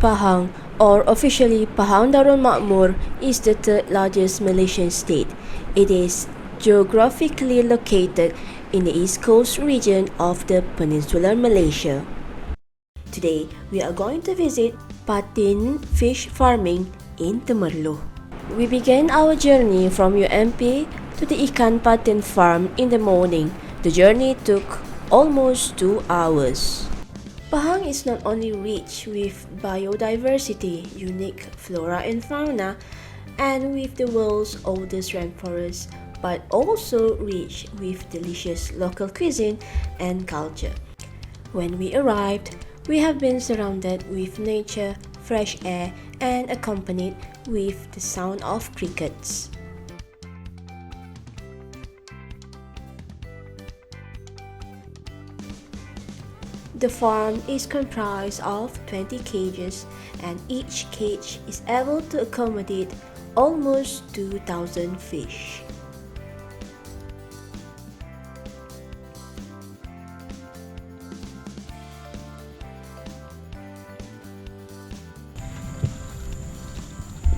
Pahang, or officially Pahang Darul Makmur, is the third largest Malaysian state. It is geographically located in the east coast region of the peninsular Malaysia. Today, we are going to visit Patin Fish Farming in Temerloh. We began our journey from UMP to the Ikan Patin farm in the morning. The journey took almost 2 hours. Pahang is not only rich with biodiversity, unique flora and fauna, and with the world's oldest rainforest, but also rich with delicious local cuisine and culture. When we arrived, we have been surrounded with nature, fresh air, and accompanied with the sound of crickets. The farm is comprised of 20 cages, and each cage is able to accommodate almost 2,000 fish.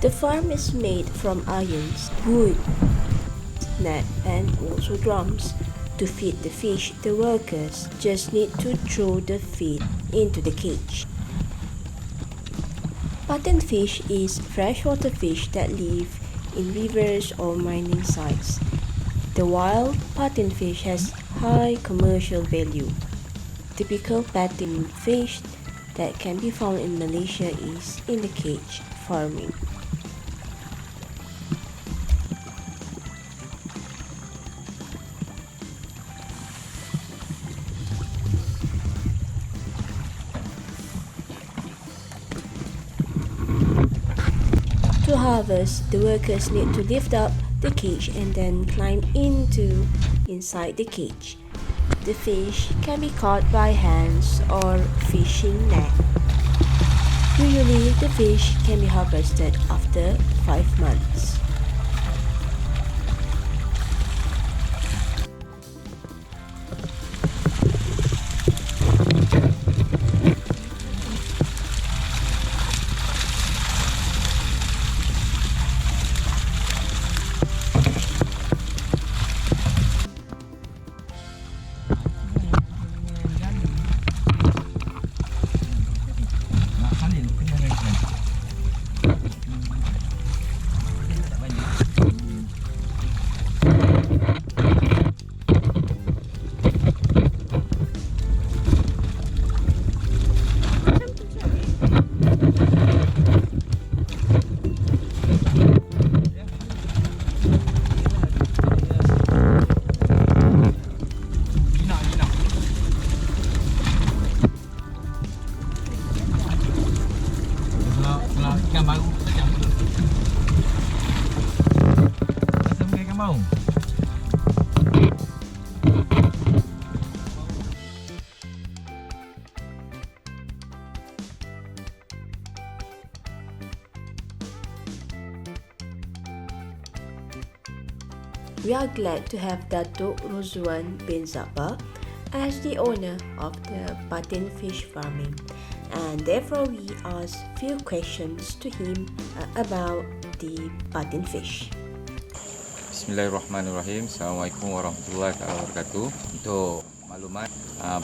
The farm is made from irons, wood, net, and also drums. To feed the fish, the workers just need to throw the feed into the cage. Patin fish is freshwater fish that live in rivers or mining sites. The wild patin fish has high commercial value. Typical patin fish that can be found in Malaysia is in the cage farming. To harvest, the workers need to lift up the cage and then climb inside the cage. The fish can be caught by hands or fishing net. Usually, the fish can be harvested after 5 months. Ikan baru saja. Rasa makan ikan baru. We are glad to have Datuk Rozwan bin Zaba as the owner of the Patin Fish Farming, and therefore we ask few questions to him about the patin fish. Bismillahirrahmanirrahim. Assalamualaikum warahmatullahi wabarakatuh. Untuk maklumat,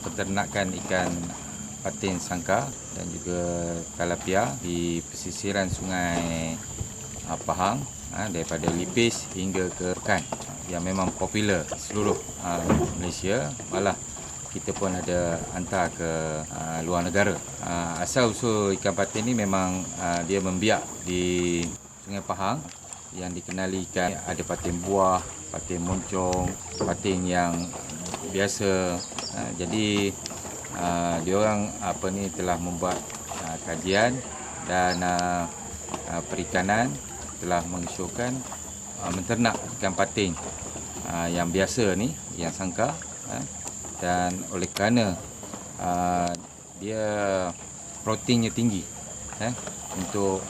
peternakan ikan patin sangka dan juga tilapia di pesisiran Sungai Pahang, daripada Lipis hingga ke Pekan, yang memang popular seluruh Malaysia, malah kita pun ada hantar ke luar negara. Asal usul ikan patin ni memang dia membiak di Sungai Pahang, yang dikenali ikan ada patin buah, patin moncong, patin yang biasa. Jadi diorang telah membuat kajian dan perikanan telah mengesyorkan menternak ikan patin yang biasa ni, yang sangka, dan oleh kerana dia proteinnya tinggi untuk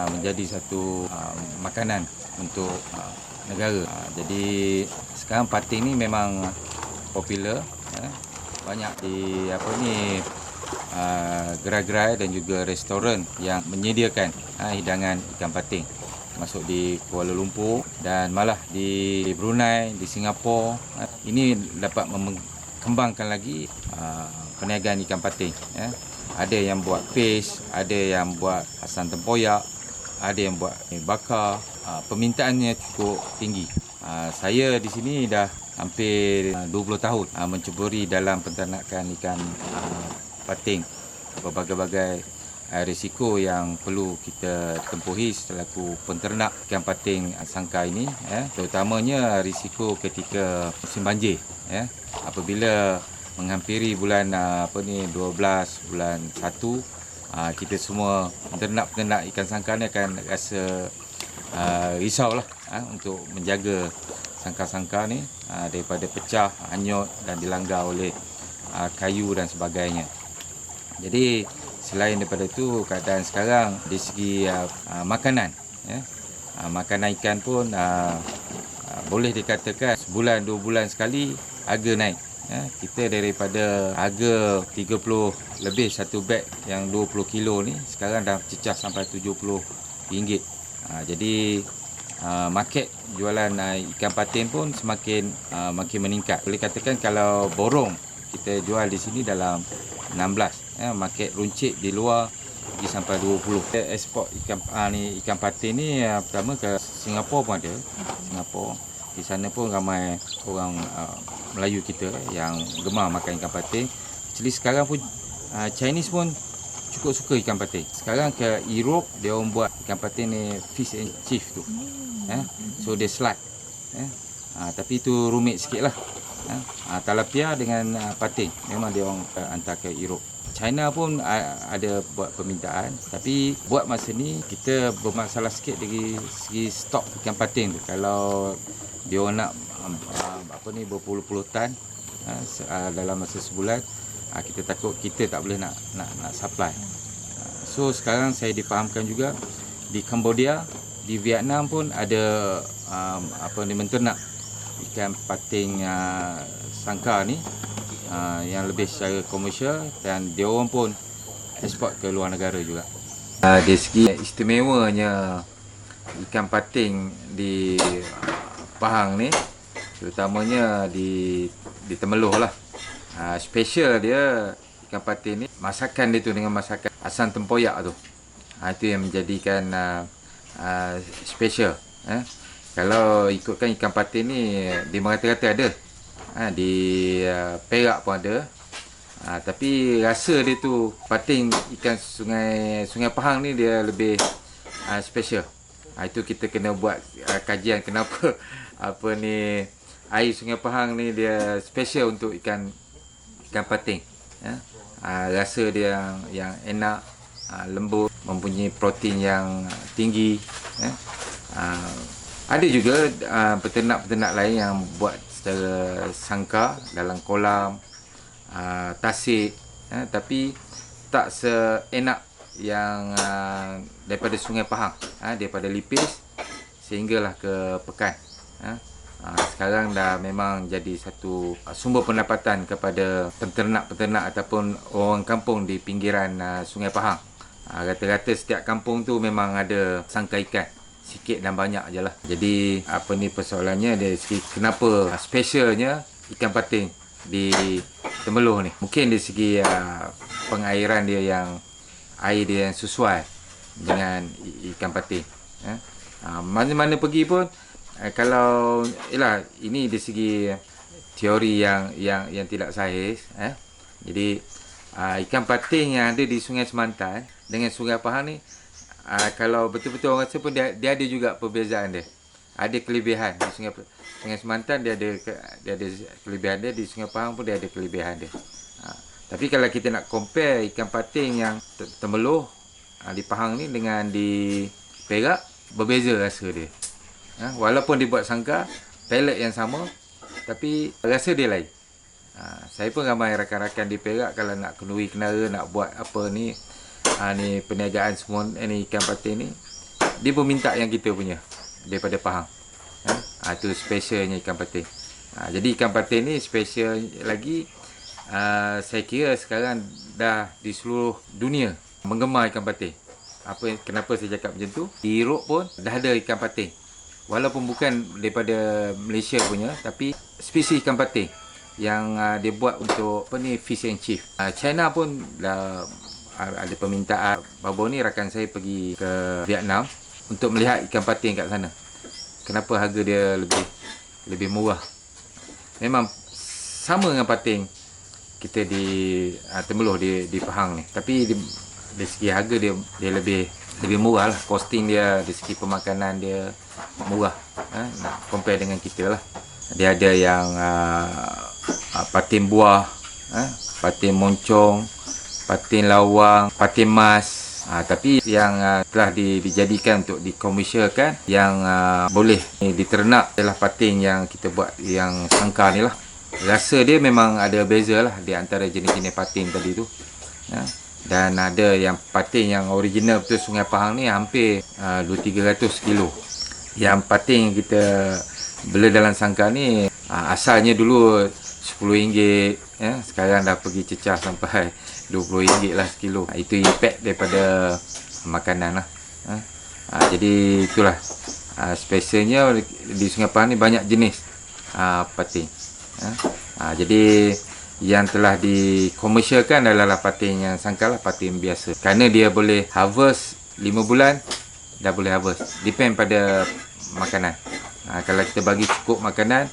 menjadi satu makanan untuk negara. Jadi sekarang patin ni memang popular, banyak gerai-gerai dan juga restoran yang menyediakan hidangan ikan pating, masuk di Kuala Lumpur dan malah di Brunei, di Singapura. Ini dapat kembangkan lagi perniagaan ikan pating. Ada yang buat paste, ada yang buat asam tempoyak, ada yang buat bakar. Permintaannya cukup tinggi. Saya di sini dah hampir 20 tahun menceburi dalam penternakan ikan pating. Berbagai-bagai risiko yang perlu kita tempuhi selaku penternak ikan pating sangkar ini, terutamanya risiko ketika musim banjir. Apabila menghampiri bulan 12 bulan 1, kita semua penternak ikan sangkar ni akan rasa risaulah untuk menjaga sangkar-sangkar ni daripada pecah, hanyut dan dilanggar oleh kayu dan sebagainya. Jadi selain daripada itu, keadaan sekarang dari segi makanan, makanan ikan pun boleh dikatakan sebulan 2 bulan sekali harga naik. Kita daripada harga 30 lebih satu beg yang 20 kilo ni, sekarang dah cecah sampai RM70. Jadi market jualan ikan patin pun makin meningkat. Boleh katakan kalau borong kita jual di sini dalam 16, market runcit di luar pergi sampai 20. Kita ekspor ikan patin ni pertama ke Singapura pun ada. Singapura di sana pun ramai orang Melayu kita yang gemar makan ikan patin. Jadi sekarang pun Chinese pun cukup suka ikan patin. Sekarang ke Europe dia orang buat ikan patin ni fish and chips tu. So dia slide. Tapi itu rumit sikit lah. Tilapia dengan patin memang dia orang hantar ke Europe. China pun ada buat permintaan, tapi buat masa ni kita bermasalah sikit dari segi stok ikan patin tu. Kalau dia orang nak berpuluh-puluh tan dalam masa sebulan, kita takut kita tak boleh nak supply. So sekarang saya difahamkan juga di Cambodia, di Vietnam pun ada menternak ikan pating sangkar ni yang lebih secara komersial, dan dia orang pun ekspor ke luar negara juga. Dari segi istimewanya ikan pating di Pahang ni, terutamanya di Temeloh lah. Special dia ikan patin ni, masakan dia tu dengan masakan asam tempoyak tu. Itu yang menjadikan special. Kalau ikutkan ikan patin ni di merata-rata ada. Di Perak pun ada. Tapi rasa dia tu patin ikan sungai Pahang ni dia lebih special. Itu kita kena buat kajian kenapa air sungai Pahang ni dia special untuk ikan patin. Rasa dia yang enak, lembut, mempunyai protein yang tinggi. Ada juga peternak-peternak lain yang buat secara sangkar dalam kolam, tasik, tapi tak seenak yang daripada Sungai Pahang, daripada Lipis sehinggalah ke Pekan. Sekarang dah memang jadi satu sumber pendapatan kepada peternak-peternak ataupun orang kampung di pinggiran Sungai Pahang. Rata-rata setiap kampung tu memang ada sangkar ikan, sikit dan banyak je lah. Jadi persoalannya dari segi kenapa specialnya ikan patin di Temeloh ni. Mungkin dari segi pengairan dia yang air dia yang sesuai dengan ikan patin. Mana-mana pergi pun kalau ini dari segi teori yang tidak sahih. Jadi ikan patin yang ada di Sungai Semantan dengan Sungai Pahang ni, kalau betul-betul orang rasa pun dia ada juga perbezaan dia. Ada kelebihan di Sungai Semantan, dia ada kelebihan dia, di Sungai Pahang pun dia ada kelebihan dia. Tapi kalau kita nak compare ikan patin yang Temeloh di Pahang ni dengan di Perak, berbeza rasa dia. Walaupun dibuat sangkar, pellet yang sama, tapi rasa dia lain. Saya pun ramai rakan-rakan di Perak kalau nak kenduri kenara, nak buat ni perniagaan semua ni ikan patin ni, dia pun minta yang kita punya daripada Pahang. Itu specialnya ikan patin. Jadi ikan patin ni special lagi Saya kira sekarang dah di seluruh dunia menggemar ikan patin. Kenapa saya cakap macam tu? Di Europe pun dah ada ikan patin. Walaupun bukan daripada Malaysia punya, tapi spesies ikan patin yang dia buat untuk fish and chip. China pun dah ada permintaan. Baru ni rakan saya pergi ke Vietnam untuk melihat ikan patin kat sana. Kenapa harga dia lebih murah? Memang sama dengan patin kita di Temeloh di Pahang ni, tapi dari segi harga dia lebih murah lah. Costing dia dari segi pemakanan dia murah, nak compare dengan kita lah. Dia ada yang patin buah, patin moncong, patin lawang, patin mas. Tapi yang telah dijadikan untuk dikomersialkan, yang boleh diternak adalah patin yang kita buat yang sangkar ni lah. Rasa dia memang ada beza lah di antara jenis-jenis patin tadi tu. Dan ada yang patin yang original betul Sungai Pahang ni hampir 200-300 kilo. Yang patin yang kita bela dalam sangkar ni asalnya dulu RM10, sekarang dah pergi cecah sampai RM20 lah sekilo. Itu impact daripada makanan lah. Jadi itulah specialnya di Sungai Pahang ni banyak jenis patin. Jadi yang telah dikomersialkan adalah patin yang sangkar lah, patin biasa. Kerana dia boleh harvest 5 bulan dah boleh harvest. Depend pada makanan. Kalau kita bagi cukup makanan,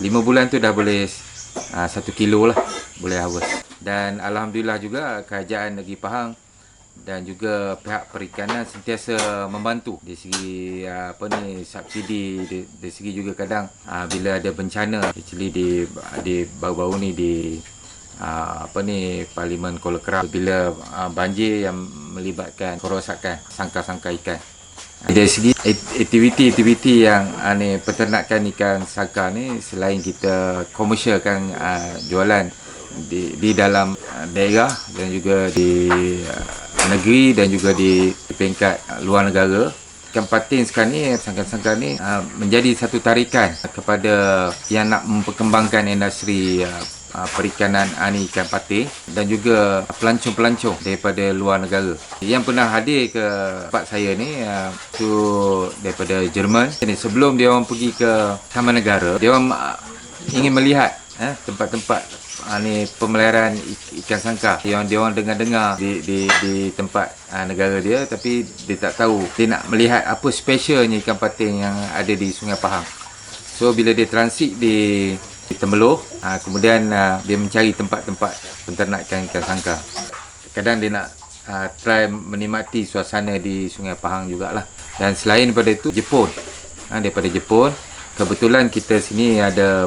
5 bulan tu dah boleh 1 kilo lah boleh harvest. Dan alhamdulillah juga kerajaan negeri Pahang dan juga pihak perikanan sentiasa membantu dari segi subsidi, dari segi juga kadang bila ada bencana. Actually di baru-baru ni di Parlimen Kuala Kerang, bila banjir yang melibatkan kerosakan sangkar-sangkar ikan. Dari segi aktiviti yang peternakan ikan sangkar ni, selain kita komersialkan jualan di dalam daerah dan juga di negeri dan juga di peringkat luar negara, ikan patin sekarang ni, sangkar-sangkar ni menjadi satu tarikan kepada yang nak memperkembangkan industri perikanan ikan patin dan juga pelancong-pelancong daripada luar negara. Yang pernah hadir ke tempat saya ni tu daripada Jerman. Sebelum dia orang pergi ke Taman Negara, dia orang ingin melihat tempat-tempat pemeliharaan ikan sangkar. Dia orang dengar-dengar di tempat negara dia, tapi dia tak tahu. Dia nak melihat apa specialnya ikan patin yang ada di Sungai Pahang. So bila dia transit di Temeloh, kemudian dia mencari tempat-tempat penternakan ikan sangkar. Kadang dia nak try menikmati suasana di Sungai Pahang jugalah. Dan selain daripada itu, Jepun. Daripada Jepun, kebetulan kita sini ada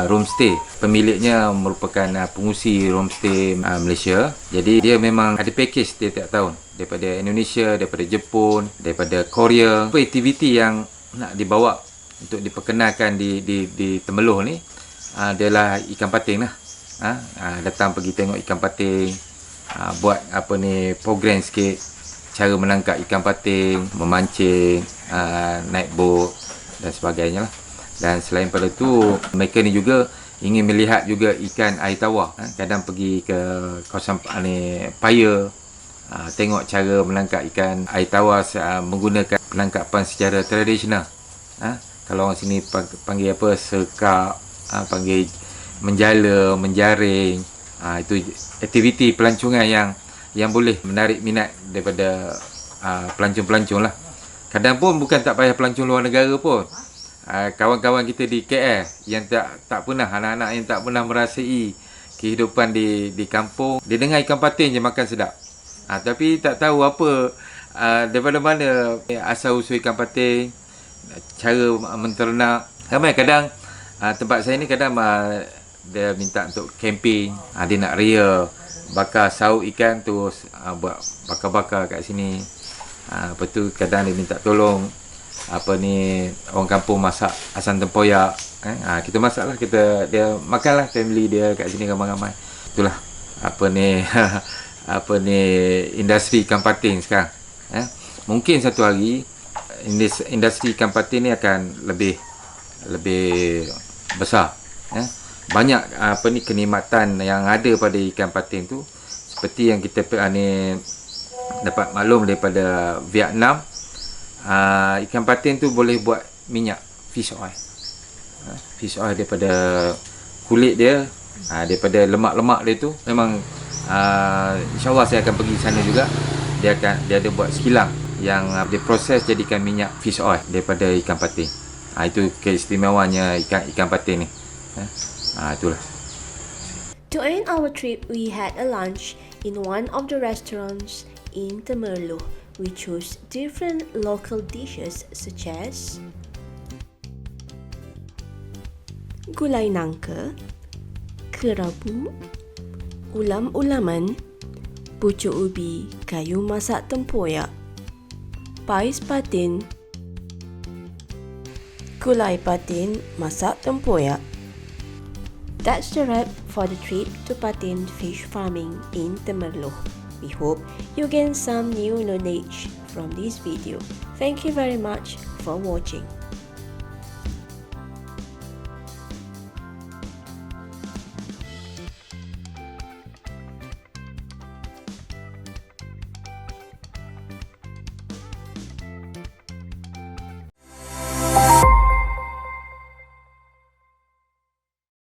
homestay. Pemiliknya merupakan pengurusi homestay Malaysia. Jadi dia memang ada package setiap tahun daripada Indonesia, daripada Jepun, daripada Korea. Apa aktiviti yang nak dibawa untuk diperkenalkan di Temeloh ni adalah ikan patin lah. Datang pergi tengok ikan patin, buat program sikit cara menangkap ikan patin, memancing, naik bot dan sebagainya lah. Dan selain pada tu, mereka ni juga ingin melihat juga ikan air tawar. Kadang pergi ke kawasan Paya, tengok cara menangkap ikan air tawar menggunakan penangkapan secara tradisional. Kalau orang sini panggil sekap, panggil menjala, menjaring. Itu aktiviti pelancongan yang boleh menarik minat daripada pelancong-pelancong lah. Kadang pun bukan tak payah pelancong luar negara pun. Kawan-kawan kita di KL yang tak pernah, anak-anak yang tak pernah merasai kehidupan di kampung, dia dengar ikan patin je makan sedap. Tapi tak tahu apa daripada mana asal usul ikan patin, cara menternak. Ramai kadang tempat saya ni kadang dia minta untuk camping, dia nak ria bakar sauk ikan tu, buat bakar-bakar kat sini. Lepas tu kadang dia minta tolong orang kampung masak asam tempoyak. Kita masak lah, dia makan lah, family dia kat sini ramai-ramai. Itulah industri ikan patin sekarang. Mungkin satu hari industri ikan patin ni akan lebih besar. banyak kenikmatan yang ada pada ikan patin tu, seperti yang kita dapat maklum daripada Vietnam. Ikan patin tu boleh buat minyak fish oil. Fish oil daripada kulit dia, daripada lemak-lemak dia tu memang insyaAllah saya akan pergi sana juga. Dia ada buat sekilang yang dia proses jadikan minyak fish oil daripada ikan patin. Itu keistimewanya ikan patin ni. Itulah. To end our trip, we had a lunch in one of the restaurants in Temerloh. We chose different local dishes such as gulai nangka, kerabu, ulam-ulaman, pucuk ubi, kayu masak tempoyak, pais patin, gulai patin masak tempoyak. That's the wrap for the trip to Patin Fish Farming in Temerloh. We hope you gain some new knowledge from this video. Thank you very much for watching.